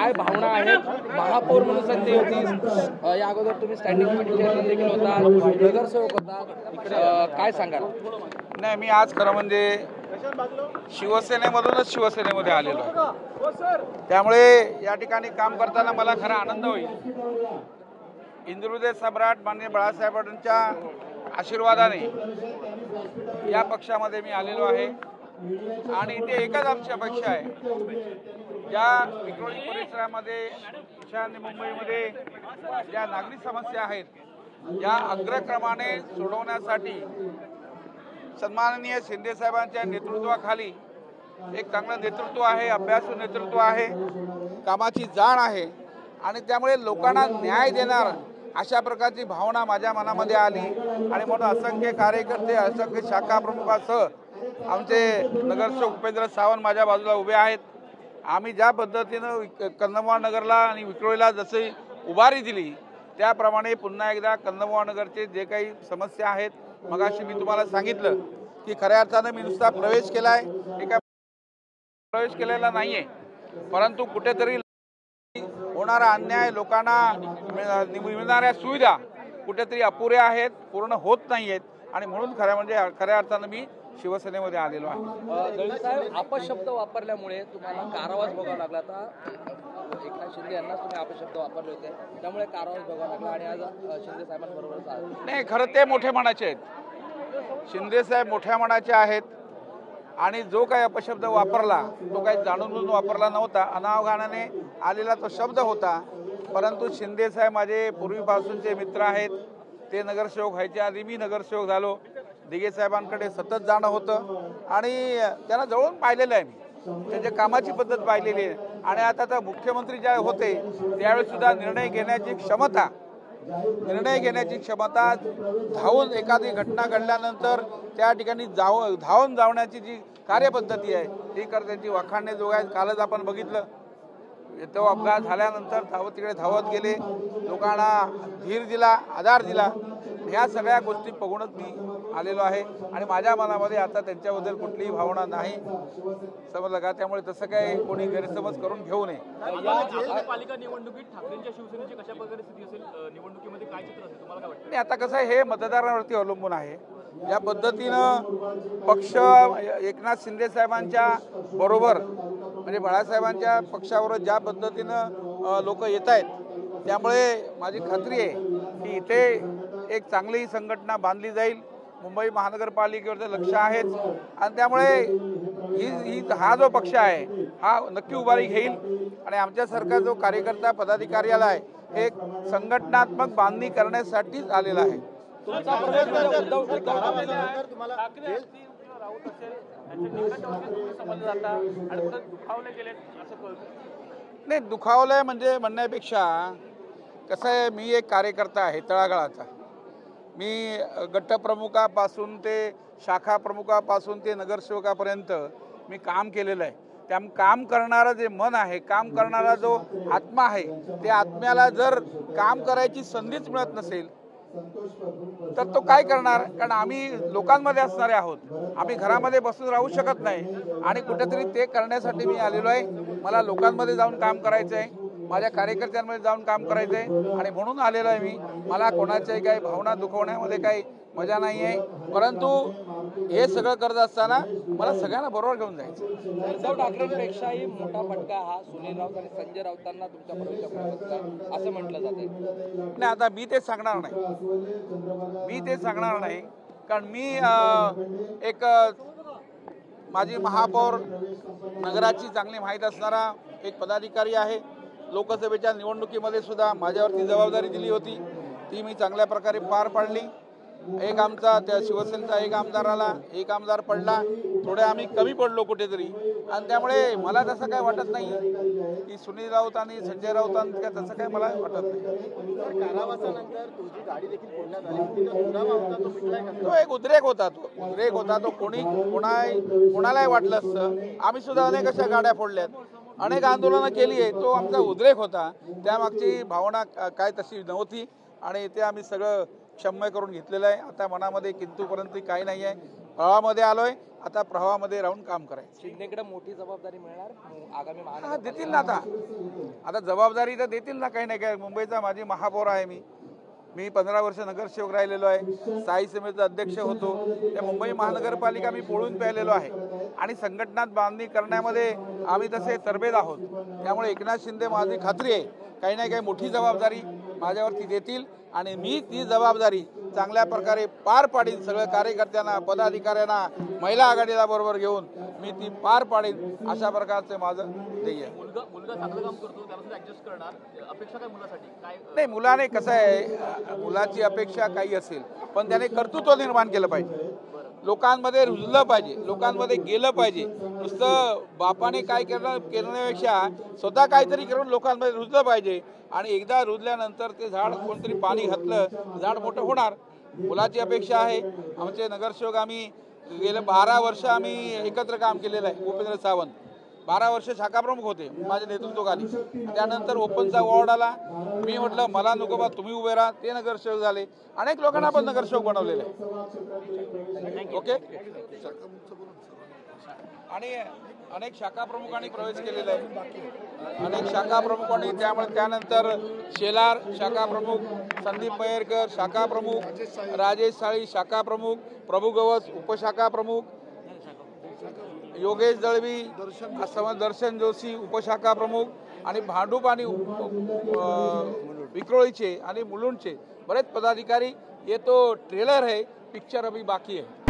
काय भावना आहेत? महापौर म्हणून संधी होती, या अगोदर तुम्ही स्टँडिंग कमिटी चेअरमन देखील होता, नगरसेवक होता, काय सांगाल? नाही, मी आज खरं म्हणजे शिवसेनेमधूनच शिवसेनेमध्ये आलेलो आहे, त्यामुळे या ठिकाणी काम करताना मला खरा आनंद होईल. हिंदुहृदय सम्राट माननीय बाळासाहेबांच्या आशीर्वादाने या पक्षामध्ये मी आलेलो आहे आणि इथे एकच आमची अपेक्षा आहे, ज्या विक्रोळी परिसरामध्ये ईशान्य मुंबईमध्ये ज्या नागरिक समस्या आहेत या अग्रक्रमाने सोडवण्यासाठी सन्माननीय शिंदे साहेबांच्या नेतृत्वाखाली एक चांगलं नेतृत्व आहे, अभ्यासू नेतृत्व आहे, कामाची जाण आहे आणि त्यामुळे लोकांना न्याय देणार अशा प्रकारची भावना माझ्या मनामध्ये आली आणि म्हणून असंख्य कार्यकर्ते, असंख्य शाखा प्रमुखासह आमचे नगरसेवक उपेंद्र सावंत माझ्या बाजूला उभे आहेत. आम्ही ज्या पद्धतीनं कंदमुळा नगरला आणि विक्रोळीला जशी उभारी दिली त्याप्रमाणे पुन्हा एकदा कंदमुळा नगरचे जे काही समस्या आहेत, मगाशी मी तुम्हाला सांगितलं की खऱ्या अर्थानं मी नुसता प्रवेश केलाय, एका प्रवेश केलेला नाहीये, परंतु कुठेतरी होणारा अन्याय, लोकांना मिळणाऱ्या सुविधा कुठेतरी अपुऱ्या आहेत, पूर्ण होत नाही आहेत आणि म्हणून खऱ्या अर्थानं मी शिवसेनेमध्ये आलेलो आहे. दळवी साहेब, अपशब्द वापरल्यामुळे तुम्हाला कारावास भोगावा लागला. आता एकनाथ शिंदे यांनाच तुम्ही अपशब्द वापरले होते, त्यामुळे कारावास भोगावा लागला आणि आज शिंदे साहेबांबरोबर नाही, खरं ते मोठे मनाचे आहेत. शिंदे साहेब मोठ्या मनाचे आहेत आणि जो काही अपशब्द वापरला तो काही जाणून बुजून वापरला नव्हता, अनावधानाने आलेला तो शब्द होता. परंतु शिंदे साहेब माझे पूर्वीपासूनचे मित्र आहेत. ते नगरसेवक व्हायच्या आधी मी नगरसेवक झालो. दिघे साहेबांकडे सतत जाणं होतं आणि त्यांना जवळून पाहिलेलं आहे मी, त्यांच्या कामाची पद्धत पाहिलेली आहे आणि आता तर मुख्यमंत्री ज्या होते त्यावेळेस सुद्धा निर्णय घेण्याची क्षमता धावून एखादी घटना घडल्यानंतर त्या ठिकाणी धावून जावण्याची जी कार्यपद्धती आहे ती त्यांची वाखाणणे जोग आहे. कालच आपण बघितलं, तो अपघात झाल्यानंतर तिकडे धावत गेले, लोकांना धीर दिला, आधार दिला. ह्या सगळ्या गोष्टी बघूनच मी आलेलो आहे आणि माझ्या मनामध्ये आता त्यांच्याबद्दल कुठलीही भावना नाही, समजलं का? त्यामुळे तसं काही कोणी गैरसमज करून घेऊ नये. पालिका निवडणुकीत ठाकरेंच्या शिवसेनेची कशा प्रकारे स्थिती असेल, निवडणुकीमध्ये काय चित्र असेल तुम्हाला काय वाटतं? आणि आता कसं आहे, हे मतदारांवरती अवलंबून आहे. या पद्धतीनं पक्ष एकनाथ शिंदे साहेबांच्या बरोबर म्हणजे बाळासाहेबांच्या पक्षावर ज्या पद्धतीनं लोक येत आहेत, त्यामुळे माझी खात्री आहे की इथे एक चांगली संघटना बांधली जाईल. मुंबई महानगरपालिकेवरचं लक्ष आहेच आणि त्यामुळे हा जो पक्ष आहे हा नक्की उभारी घेईल आणि आमच्यासारखा जो कार्यकर्ता पदाधिकाऱ्याला आहे हे एक संघटनात्मक बांधणी करण्यासाठीच आलेला आहे. तुमचा प्रवेश म्हणजे उद्धव नाही, दुखावलंय म्हणजे म्हणण्यापेक्षा कसं आहे, मी एक कार्यकर्ता आहे तळागाळाचा. मी गटप्रमुखापासून ते शाखा प्रमुखापासून ते नगरसेवकापर्यंत मी काम केलेलं आहे. त्या काम करणारं जे मन आहे, काम करणारा जो आत्मा आहे, त्या आत्म्याला जर काम करायची संधीच मिळत नसेल तर तो काय करणार? कारण आम्ही लोकांमध्ये असणारे आहोत, आम्ही घरामध्ये बसून राहू शकत नाही आणि कुठेतरी ते करण्यासाठी मी आलेलो आहे. मला लोकांमध्ये जाऊन काम करायचं आहे, माझ्या कार्यकर्त्यांमध्ये जाऊन काम करायचं आहे आणि म्हणून आलेलो आहे मी. मला कोणाच्याही काही भावना दुखवण्यामध्ये काही मजा नाही आहे, परंतु हे सगळं करत असताना मला सगळ्यांना बरोबर घेऊन जायचं. उद्धव ठाकरेंपेक्षाही मोठा फटका हा सुनील राऊत आणि संजय राऊतांना तुमच्या प्रवेशात असं म्हटलं जाते. नाही, आता मी ते सांगणार नाही, कारण मी एक माझी महापौर नगराची चांगली माहीत असणारा एक पदाधिकारी आहे. लोकसभेच्या निवडणुकीमध्ये सुद्धा माझ्यावरती जबाबदारी दिली होती, ती मी चांगल्या प्रकारे पार पाडली. एक आमचा त्या शिवसेनेचा एक आमदार आला, एक आमदार पडला, थोडे आम्ही कमी पडलो कुठेतरी आणि त्यामुळे मला तसं काय वाटत नाही की सुनील राऊत आणि संजय राऊतांचं तसं काय मला वाटत नाही. कारावासानंतर तुझी गाडी देखील फोडण्यात आली, तो एक उद्रेक होता, तो कोणालाही वाटलं असतं. आम्ही सुद्धा अनेक अशा गाड्या फोडल्यात, अनेक आंदोलनं केली आहे, तो आमचा उद्रेक होता. त्यामागची भावना काय तशी नव्हती आणि ते आम्ही सगळं क्षम्य करून घेतलेलं आहे. आता मनामध्ये किंतूपर्यंत काही नाही आहे. प्रवाहामध्ये आलोय, आता प्रवाहामध्ये राहून काम करायचं. शिंदेकडे मोठी जबाबदारी मिळणार आगामी देतील ना. आता आता जबाबदारी तर देतील ना काही नाही काय. मुंबईचा माझी महापौर आहे मी 15 वर्ष नगरसेवक राहिलेलो आहे. स्थायी समितीचा अध्यक्ष होतो. त्या मुंबई महानगरपालिका मी पोळून प्यायलेलो आहे आणि संघटनात बांधणी करण्यामध्ये आम्ही तसे तरबेज आहोत. त्यामुळे एकनाथ शिंदे माझी खात्री आहे काही ना काही मोठी जबाबदारी माझ्यावरती देतील आणि मी ती जबाबदारी चांगल्या प्रकारे पार पाडीन. सगळ्या कार्यकर्त्यांना, पदाधिकाऱ्यांना, महिला आघाडीला बरोबर घेऊन मी ती पार पाडीन. अशा प्रकारचं माझं ध्येय आहे. मुलगा चांगलं काम करतो त्याला ऍडजस्ट करणार. अपेक्षा काय मुलासाठी काय? नाही, मुलाने कसं आहे, मुलाची अपेक्षा काही असेल पण त्याने कर्तृत्व निर्माण केलं पाहिजे. लोकांमध्ये रुजलं पाहिजे, लोकांमध्ये गेलं पाहिजे. नुसतं बापाने काय करण्यापेक्षा स्वतः काहीतरी करून लोकांमध्ये रुजलं पाहिजे आणि एकदा रुजल्यानंतर ते झाड कोणतरी पाणी घातलं झाड मोठं होणार. मुलाची अपेक्षा आहे. आमचे नगरसेवक आम्ही गेले 12 वर्ष आम्ही एकत्र काम केलेलं आहे. उपेंद्र सावंत 12 वर्ष शाखाप्रमुख होते माझ्या नेतृत्वाखाली. त्यानंतर ओपनचा वॉर्ड आला. मी म्हटलं मला नको बा, तुम्ही उभे राहा. ते नगरसेवक झाले. अनेक लोकांना आपण नगरसेवक बनवलेले आहे. ओके. आणि अनेक शाखा प्रमुखांनी प्रवेश केलेला आहे. अनेक शाखा प्रमुखांनी त्यामुळे त्यानंतर शेलार शाखा प्रमुख, संदीप मयेरकर शाखा प्रमुख, राजेश साळी शाखा प्रमुख, प्रभू गवस उपशाखा प्रमुख, योगेश दळवी, दर्शन जोशी उपशाखा प्रमुख आणि भांडूप आणि विक्रोळीचे आणि मुलुंडचे बरेच पदाधिकारी. ये तो ट्रेलर है, पिक्चर अभी बाकी है.